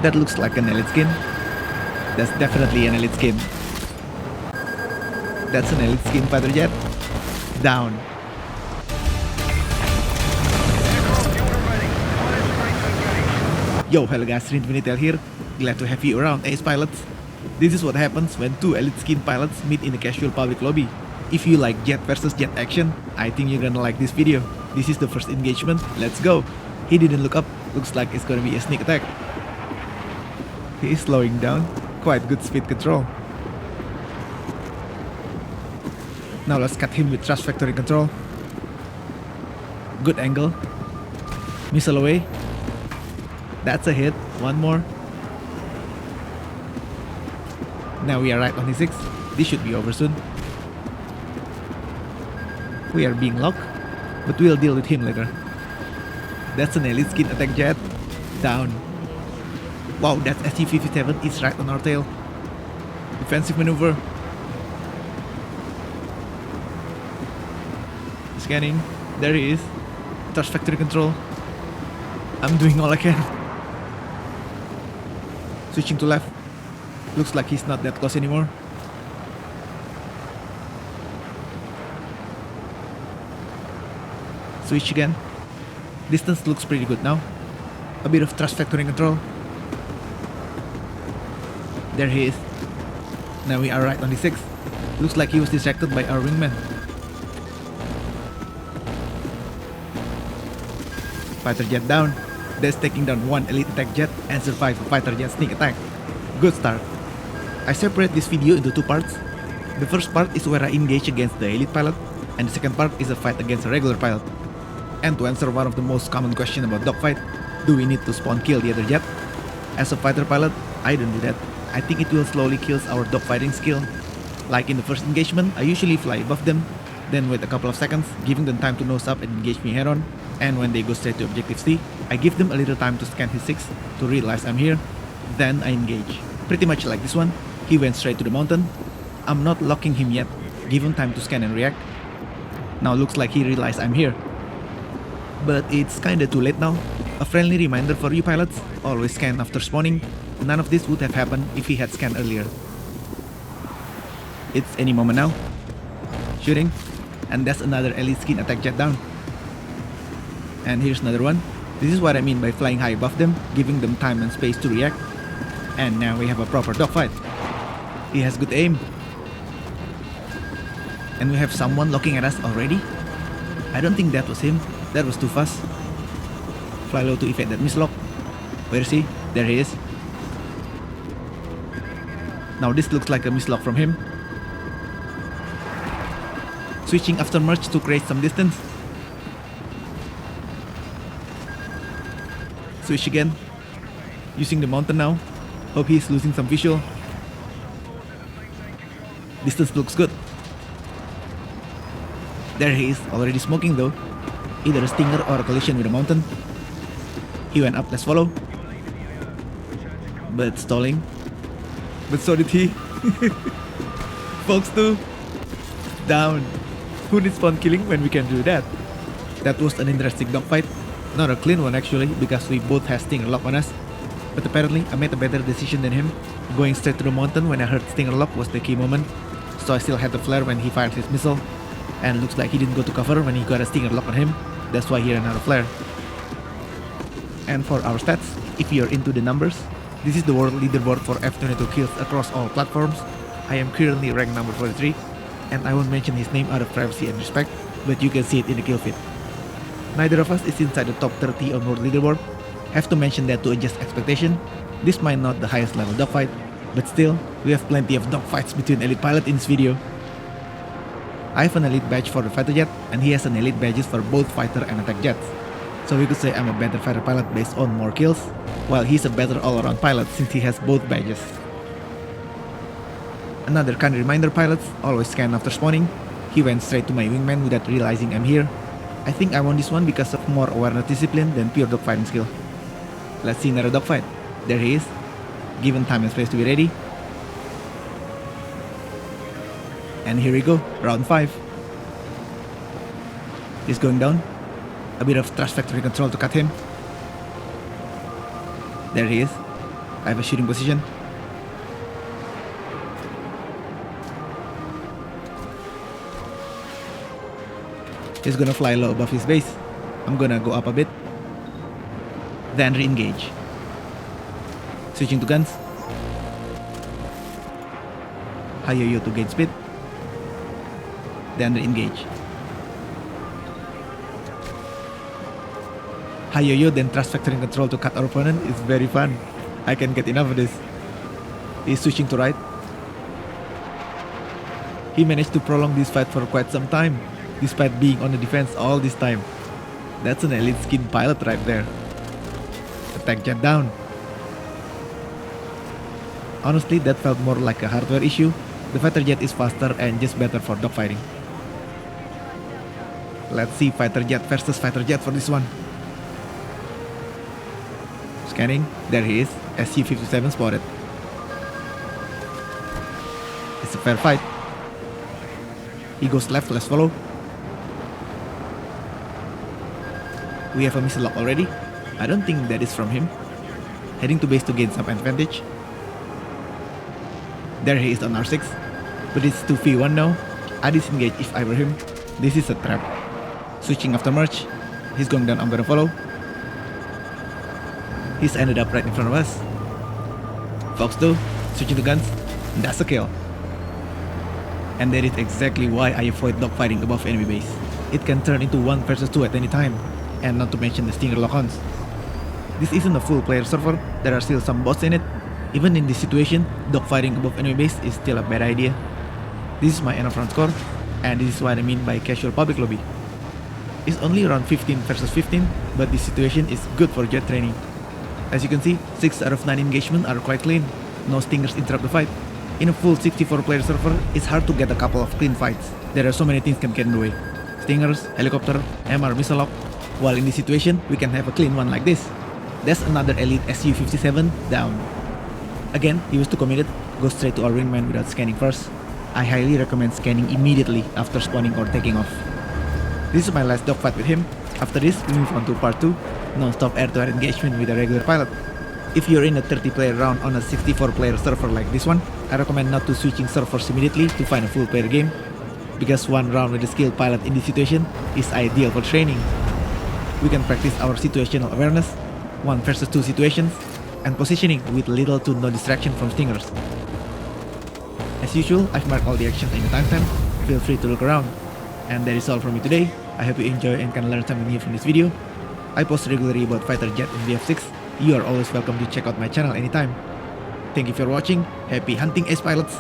That looks like an elite skin. That's definitely an elite skin. That's an elite skin fighter jet. Down. Yo, hello guys, Rinfinitail here. Glad to have you around, ace pilots. This is what happens when two elite skin pilots meet in a casual public lobby. If you like jet versus jet action, I think you're gonna like this video. This is the first engagement, let's go. He didn't look up, looks like it's gonna be a sneak attack. He is slowing down, quite good speed control. Now let's cut him with thrust factory control. Good angle. Missile away. That's a hit, one more. Now we are right on his 6. This should be over soon. We are being locked, but we'll deal with him later. That's an elite skin attack jet. Down. Wow, that SU57 is right on our tail. Defensive maneuver. Scanning. There he is. Thrust factory control. I'm doing all I can. Switching to left. Looks like he's not that close anymore. Switch again. Distance looks pretty good now. A bit of thrust factory control. There he is. Now we are right on the 6. Looks like he was distracted by our wingman. Fighter jet down. That's taking down one elite attack jet and survive a fighter jet sneak attack. Good start. I separate this video into two parts. The first part is where I engage against the elite pilot, and the second part is a fight against a regular pilot. And to answer one of the most common questions about dogfight, do we need to spawn kill the other jet? As a fighter pilot, I don't do that. I think it will slowly kill our dogfighting skill. Like in the first engagement, I usually fly above them, then wait a couple of seconds, giving them time to nose up and engage me head on. And when they go straight to objective C, I give them a little time to scan his 6 to realize I'm here, then I engage. Pretty much like this one, he went straight to the mountain. I'm not locking him yet, give him time to scan and react. Now looks like he realized I'm here. But it's kinda too late now. A friendly reminder for you pilots, always scan after spawning. None of this would have happened if he had scanned earlier. It's any moment now. Shooting, and that's another elite skin attack jet down. And here's another one. This is what I mean by flying high above them, giving them time and space to react. And now we have a proper dogfight. He has good aim. And we have someone looking at us already. I don't think that was him. That was too fast. Fly low to evade that mislock. Where is he? There he is. Now this looks like a mislock from him. Switching after merge to create some distance. Switch again. Using the mountain now. Hope he's losing some visual. Distance looks good. There he is, already smoking though. Either a stinger or a collision with a mountain. He went up, let's follow. But stalling. But so did he. Folks too. Down. Who needs spawn killing when we can do that? That was an interesting dogfight. Not a clean one actually, because we both had stinger lock on us. But apparently I made a better decision than him. Going straight to the mountain when I heard stinger lock was the key moment. So I still had the flare when he fired his missile. And looks like he didn't go to cover when he got a stinger lock on him. That's why he ran out of flare. And for our stats, if you're into the numbers, this is the world leaderboard for F39 kills across all platforms. I am currently ranked number 43, and I won't mention his name out of privacy and respect, but you can see it in the kill feed. Neither of us is inside the top 30 on world leaderboard. Have to mention that to adjust expectation. This might not the highest level dogfight, but still, we have plenty of dogfights between elite pilot in this video. I have an elite badge for the fighter jet, and he has an elite badges for both fighter and attack jets. So we could say I'm a better fighter pilot based on more kills, while he's a better all-around pilot since he has both badges. Another kind reminder pilots, always scan after spawning. He went straight to my wingman without realizing I'm here. I think I won this one because of more awareness discipline than pure dogfighting skill. Let's see another dogfight. There he is. Given time and space to be ready. And here we go, round 5. He's going down. A bit of thrust factory control to cut him. There he is. I have a shooting position. He's gonna fly low above his base. I'm gonna go up a bit. Then re-engage. Switching to guns. High yo-yo to gain speed. Then re-engage. High yo-yo then thrust vectoring control to cut our opponent is very fun. I can't get enough of this. He's switching to right. He managed to prolong this fight for quite some time, despite being on the defense all this time. That's an elite skin pilot right there. Attack jet down. Honestly, that felt more like a hardware issue. The fighter jet is faster and just better for dogfighting. Let's see fighter jet versus fighter jet for this one. Scanning, there he is, SU57 spotted. It's a fair fight. He goes left, let's follow. We have a missile lock already. I don't think that is from him. Heading to base to gain some advantage. There he is on R6. But it's 2v1 now. I disengage if I were him. This is a trap. Switching after merge. He's going down, I'm gonna follow. He's ended up right in front of us. Fox 2, switching to guns. That's a kill. And that is exactly why I avoid dogfighting above enemy base. It can turn into 1 versus 2 at any time. And not to mention the Stinger lock-ons. This isn't a full player server, there are still some bots in it. Even in this situation, dogfighting above enemy base is still a bad idea. This is my end of round score, and this is what I mean by casual public lobby. It's only around 15 versus 15, but this situation is good for jet training. As you can see, 6 out of 9 engagements are quite clean, no stingers interrupt the fight. In a full 64 player server, it's hard to get a couple of clean fights. There are so many things can get in the way. Stingers, helicopter, MR missile lock. While in this situation, we can have a clean one like this. That's another elite SU57 down. Again, he was too committed, go straight to our wingman without scanning first. I highly recommend scanning immediately after spawning or taking off. This is my last dogfight with him. After this, we move on to part 2, non-stop air-to-air engagement with a regular pilot. If you're in a 30-player round on a 64-player server like this one, I recommend not to switching servers immediately to find a full player game, because one round with a skilled pilot in this situation is ideal for training. We can practice our situational awareness, 1 versus 2 situations, and positioning with little to no distraction from stingers. As usual, I've marked all the actions in the timestamp, feel free to look around. And that is all from me today. I hope you enjoy and can learn something new from this video. I post regularly about fighter jet in VF6. You are always welcome to check out my channel anytime. Thank you for watching, happy hunting ace pilots.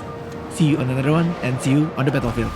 See you on another one and see you on the battlefield.